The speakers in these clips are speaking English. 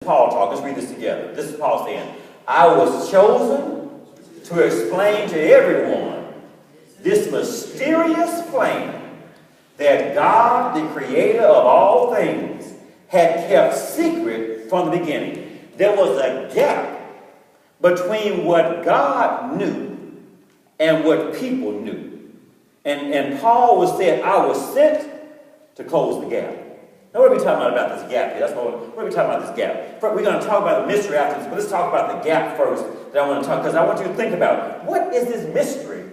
Paul talking. Let's read this together. This is Paul saying, I was chosen to explain to everyone this mysterious plan that God, the creator of all things, had kept secret from the beginning. There was a gap between what God knew and what people knew. And Paul was saying, I was sent to close the gap. Now, what are we talking about this gap here? What are we talking about this gap? We're going to talk about the mystery after this, but let's talk about the gap first that I want to talk, because I want you to think about what is this mystery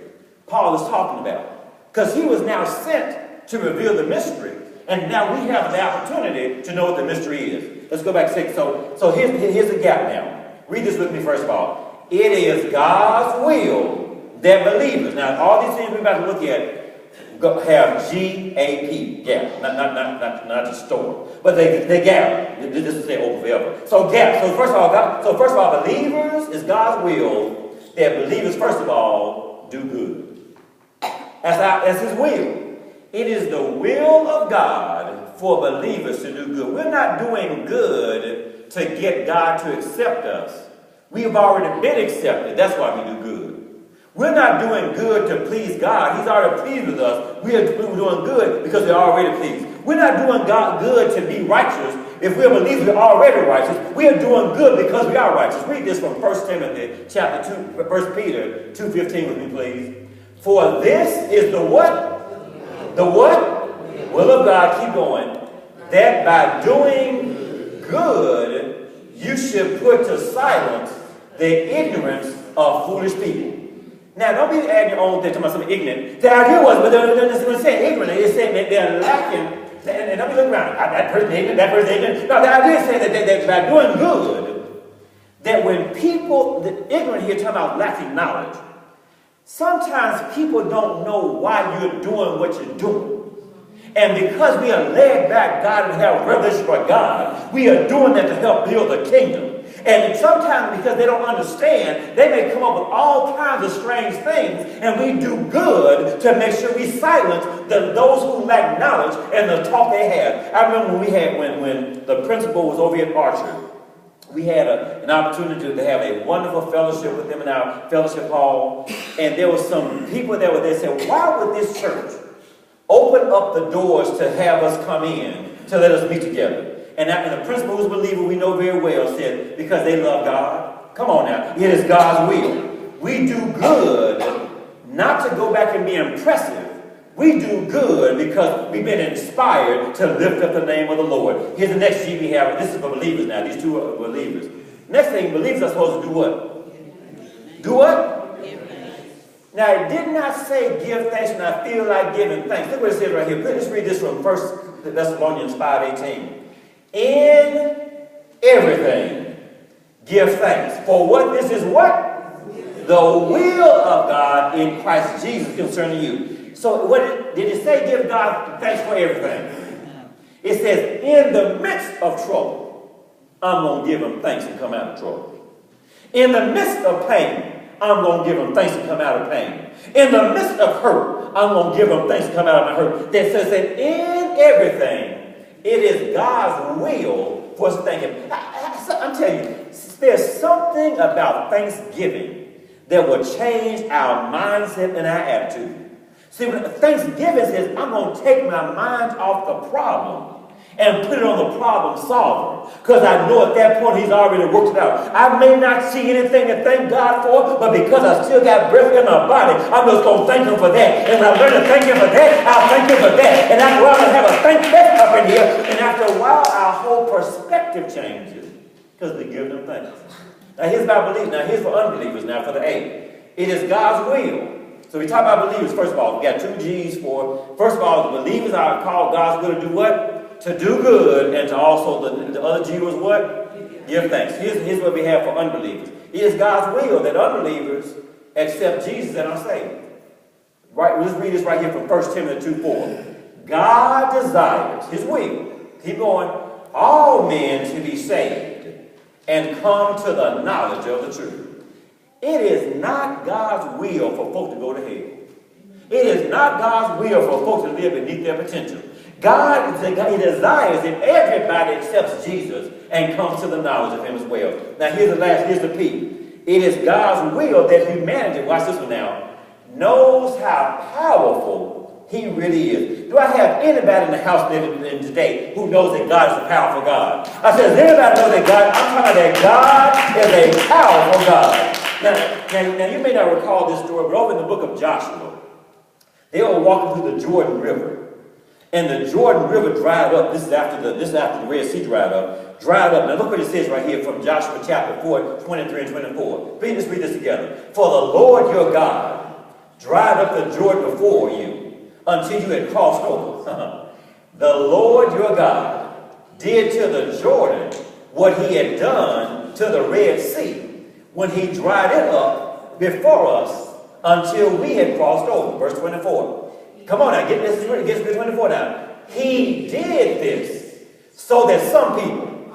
Paul is talking about? Because he was now sent to reveal the mystery, and now we have the opportunity to know what the mystery is. Let's go back to 6. So here's the gap now. Read this with me first of all. It is God's will that believers, now all these things we're about to look at, have G-A-P, gap, not just store, but they gap. This is say over forever. So gap. So first of all, believers is God's will that believers first of all do good. That's His will. It is the will of God for believers to do good. We're not doing good to get God to accept us. We have already been accepted. That's why we do good. We're not doing good to please God. He's already pleased with us. We're doing good because we're already pleased. We're not doing God good to be righteous. If we're believers, we're already righteous. We are doing good because we are righteous. Read this from 1 Timothy chapter 2, 1 Peter 2:15 with me, please. For this is the what? The what? Will of God, keep going. That by doing good, you should put to silence the ignorance of foolish people. Now, don't be adding your own thing to something ignorant. The idea was, but they're saying ignorant. They're saying that they're lacking. And don't be looking around. That person ignorant, that person ignorant. No, the idea is saying that by doing good, that when people, the ignorant here talking about lacking knowledge, sometimes people don't know why you're doing what you're doing. And because we are led back God and have revelation for God, we are doing that to help build the kingdom. And sometimes because they don't understand, they may come up with all kinds of strange things, and we do good to make sure we silence those who lack knowledge and the talk they have. I remember when the principal was over at Archer, we had an opportunity to have a wonderful fellowship with them in our fellowship hall, and there were some people that were there saying, why would this church open up the doors to have us come in to let us meet together? And the principal, who's a believer, we know very well, said, because they love God. Come on now. It is God's will. We do good not to go back and be impressive. We do good because we've been inspired to lift up the name of the Lord. Here's the next G we have. This is for believers now. These two are believers. Next thing, believers are supposed to do what? Do what? Now, it did not say give thanks when I feel like giving thanks. Look what it says right here. Let's read this from 1 Thessalonians 5:18. In everything, give thanks. For what this is what? The will of God in Christ Jesus concerning you. So did it say give God thanks for everything? It says in the midst of trouble, I'm going to give him thanks and come out of trouble. In the midst of pain, I'm going to give him thanks and come out of pain. In the midst of hurt, I'm going to give him thanks and come out of my hurt. That says that in everything, it is God's will for us to thank him. I'm telling you, there's something about Thanksgiving that will change our mindset and our attitude. See, when Thanksgiving says, I'm going to take my mind off the problem and put it on the problem solver. Because I know at that point he's already worked it out. I may not see anything to thank God for, but because I still got breath in my body, I'm just going to thank him for that. And when I learn to thank him for that, I'll thank him for that. And after a while, I'll have a thank fest up in here. And after a while, our whole perspective changes because we give them thanks. Now here's about believers. Now here's for unbelievers now for the A. It is God's will. So we talk about believers, first of all. We got 2 G's for, first of all, the believers are called God's will to do what? To do good, and to also, the other G was what? Give thanks. Here's what we have for unbelievers. It is God's will that unbelievers accept Jesus and are saved. Right, let's read this right here from 1 Timothy 2:4. God desires, his will, keep going, all men to be saved and come to the knowledge of the truth. It is not God's will for folk to go to hell. It is not God's will for folk to live beneath their potential. God, he desires that everybody accepts Jesus and comes to the knowledge of him as well. Now here's the P. It is God's will that humanity, watch this one now, knows how powerful he really is. Do I have anybody in the house today who knows that God is a powerful God? I said, does anybody know that God, I'm talking about that God is a powerful God. Now you may not recall this story, but over in the book of Joshua, they were walking through the Jordan River. And the Jordan River dried up. This is after the Red Sea dried up. Now look what it says right here from Joshua chapter 4, 23 and 24. Let's read this together. For the Lord your God dried up the Jordan before you until you had crossed over. The Lord your God did to the Jordan what he had done to the Red Sea when he dried it up before us until we had crossed over. Verse 24. Come on now, get verse 24 now. He did this so that some people,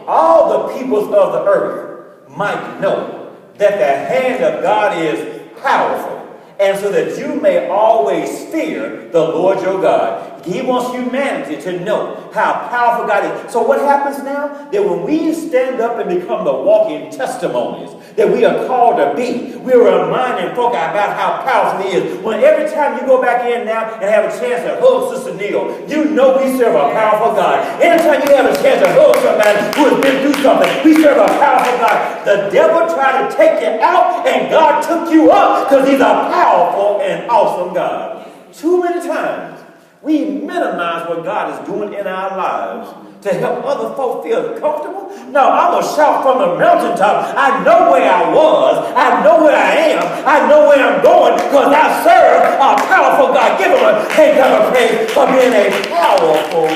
all the peoples of the earth, might know that the hand of God is powerful, and so that you may always fear the Lord your God. He wants humanity to know how powerful God is. So what happens now? That when we stand up and become the walking testimonies that we are called to be, we're reminding folk about how powerful he is. When every time you go back in now and have a chance to hug Sister Neal, you know we serve a powerful God. Anytime you have a chance to hug somebody who has been through something, we serve a powerful God. The devil tried to take you out and God took you up because he's a powerful and awesome God. Too many times we minimize what God is doing in our lives to help other folk feel comfortable. No, I'm going to shout from the mountaintop. I know where I was. I know where I am. I know where I'm going because I serve a powerful God. Give him a hand of praise for being a powerful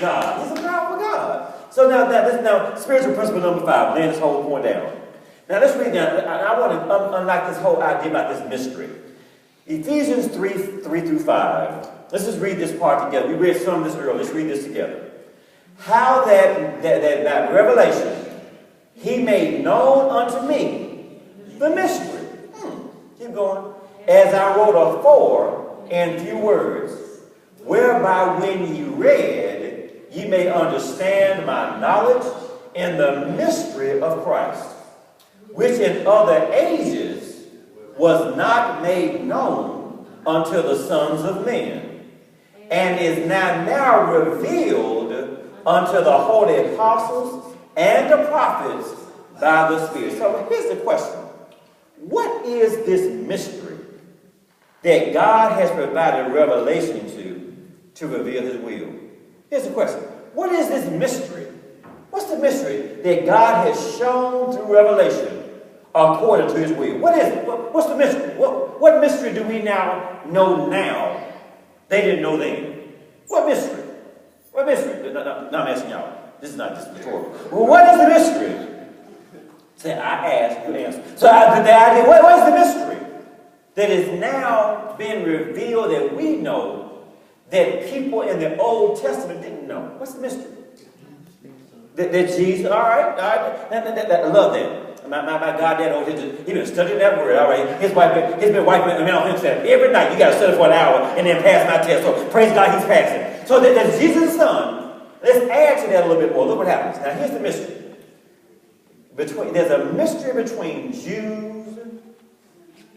God. He's a powerful God. So now spiritual principle number 5. Laying this whole point down. Now let's read down. I want to unlock this whole idea about this mystery. Ephesians 3 through 5. Let's just read this part together. We read some of this earlier. Let's read this together. How that revelation he made known unto me the mystery. Keep going. As I wrote afore in few words, whereby when ye read, ye may understand my knowledge in the mystery of Christ, which in other ages was not made known unto the sons of men, and is now revealed unto the holy apostles and the prophets by the Spirit. So here's the question. What is this mystery that God has provided revelation to reveal his will? Here's the question. What is this mystery? What's the mystery that God has shown through revelation according to his will? What is it? What's the mystery? What mystery do we now know now? They didn't know then. What mystery? What mystery? No, I'm asking y'all. This is not just rhetorical. Well, what is the mystery? Say, I ask, you answer. So the idea, what is the mystery that is now being revealed that we know that people in the Old Testament didn't know? What's the mystery? That Jesus, all right. I love that. My goddad over here, he been studying that word, all right. He's been wiping me on himself. Every night you got to study for an hour and then pass my test. So praise God, he's passing. So that's Jesus' son. Let's add to that a little bit more. Look what happens. Now here's the mystery. There's a mystery between Jews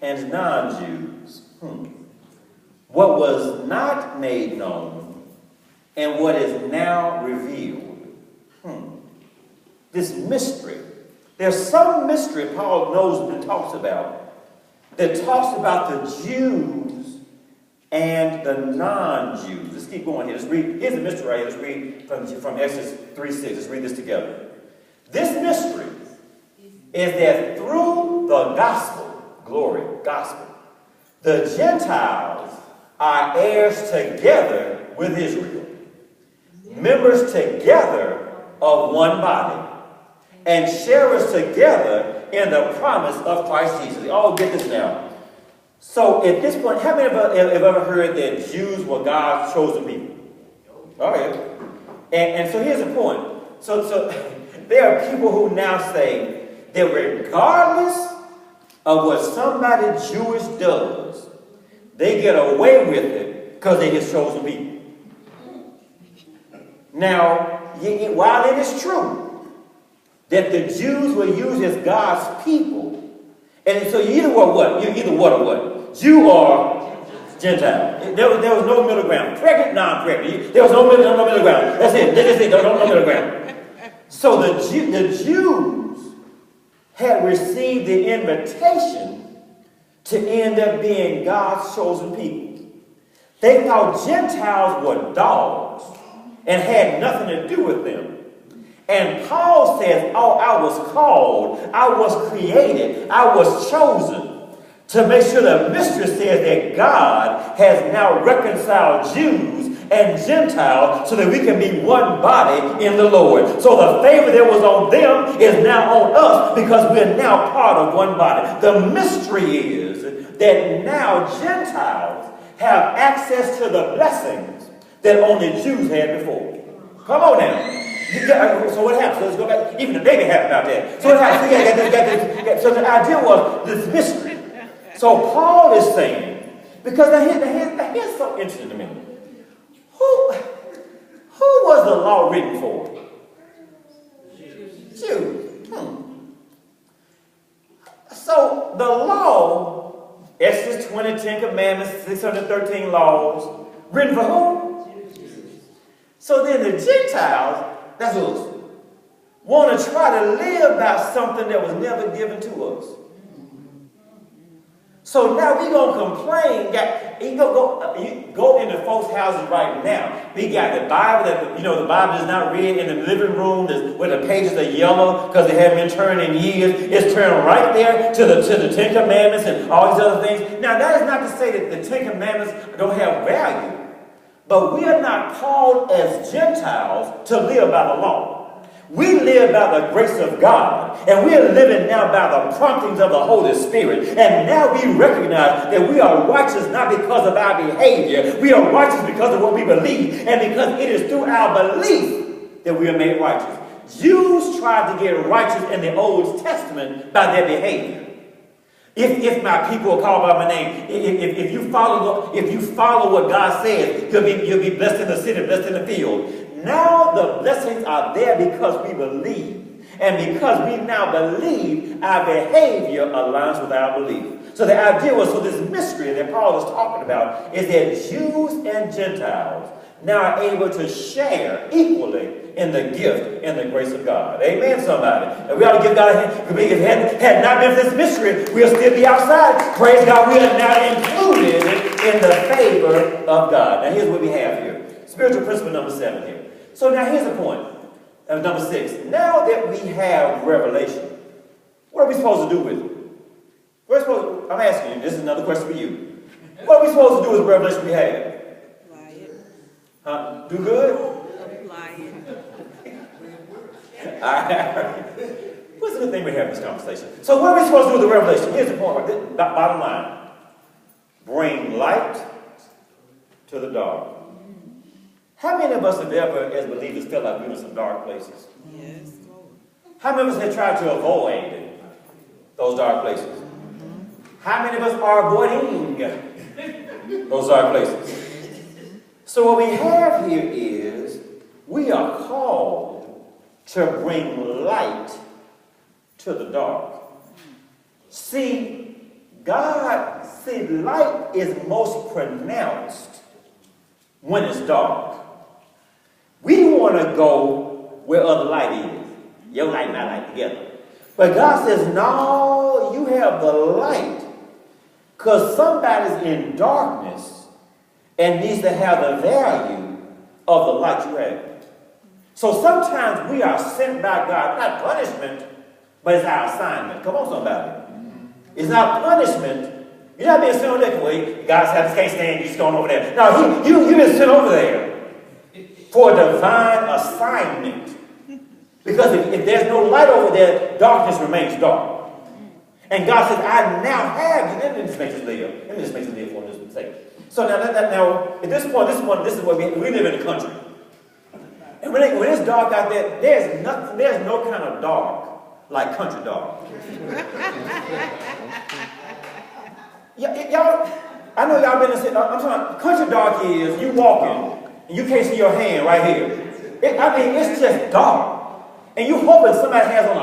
and non-Jews. What was not made known and what is now revealed. This mystery. There's some mystery Paul knows and talks about that talks about the Jews and the non-Jews. Let's keep going here. Let's read. Here's the mystery right here. Let's read from Exodus 3:6. Let's read this together. This mystery is that through the gospel, the Gentiles are heirs together with Israel, members together of one body, and sharers together in the promise of Christ Jesus. Oh, get this now. So at this point, how many of us have ever heard that Jews were God's chosen people? Oh, yeah. And so here's the point. So there are people who now say that regardless of what somebody Jewish does, they get away with it because they his chosen people. Now, while it is true that the Jews were used as God's people, and so you either were what? You either what or what? Jew or Gentile. There was no middle ground. Pregnant, non-pregnant. There was no middle ground. That's it. That's it. No middle ground. So the Jews had received the invitation to end up being God's chosen people. They thought Gentiles were dogs and had nothing to do with them. And Paul says, oh, I was called, I was created, I was chosen to make sure the mystery says that God has now reconciled Jews and Gentiles so that we can be one body in the Lord. So the favor that was on them is now on us because we're now part of one body. The mystery is that now Gentiles have access to the blessings that only Jews had before. Come on now. So what happens? Let's go back. Even the baby had about that. So what happens? So the idea was this mystery. So Paul is saying, because now here's something interesting to me. Who was the law written for? Jews. So the law, Exodus 20, 10 Commandments, 613 laws, written for whom? So then the Gentiles, that's us, want to try to live by something that was never given to us. So now we're going to complain. You go into folks' houses right now. We got the Bible that, the Bible is not read in the living room where the pages are yellow because they haven't been turned in years. It's turned right there to the Ten Commandments and all these other things. Now that is not to say that the Ten Commandments don't have value. But we are not called as Gentiles to live by the law. We live by the grace of God, and we are living now by the promptings of the Holy Spirit. And now we recognize that we are righteous not because of our behavior. We are righteous because of what we believe, and because it is through our belief that we are made righteous. Jews tried to get righteous in the Old Testament by their behavior. If my people are called by my name, if you follow what God says, you'll be blessed in the city, blessed in the field. Now the blessings are there because we believe. And because we now believe, our behavior aligns with our belief. So the idea was, so this mystery that Paul is talking about is that Jews and Gentiles now are able to share equally in the gift and the grace of God. Amen, somebody. And we ought to give God a hand. If it had not been for this mystery, we'll still be outside. Praise God, we are now included in the favor of God. Now here's what we have here. Spiritual principle number 7 here. So now here's the point. Number 6. Now that we have revelation, what are we supposed to do with it? I'm asking you, this is another question for you. What are we supposed to do with the revelation we have? Apply it. Huh? Do good? Apply it. All right. What's the good thing we have in this conversation? So what are we supposed to do with the revelation? Here's the point. Bottom line. Bring light to the dark. How many of us have ever, as believers, felt like we were in some dark places? Yes. How many of us have tried to avoid those dark places? How many of us are avoiding those dark places? So what we have here is we are called to bring light to the dark. See, light is most pronounced when it's dark. We want to go where other light is. Your light and my light together. But God says, no, you have the light. Because somebody's in darkness and needs to have the value of the light you have. So sometimes we are sent by God, not punishment, but it's our assignment. Come on, somebody. It's not punishment. You're not being sent over there. Well, God says, I can't stand you, just going over there. No, you've been sent over there for a divine assignment. Because if there's no light over there, darkness remains dark. And God says, I now have you. Let me just make this live. Let me just make this live for this sake. So now at this point, this is what we live in the country. And when it's dark out there, there's no kind of dark like country dark. Y'all, I know y'all been in, I'm talking, country dark is you walking and you can't see your hand right here. I mean, it's just dark. And you hoping somebody has on a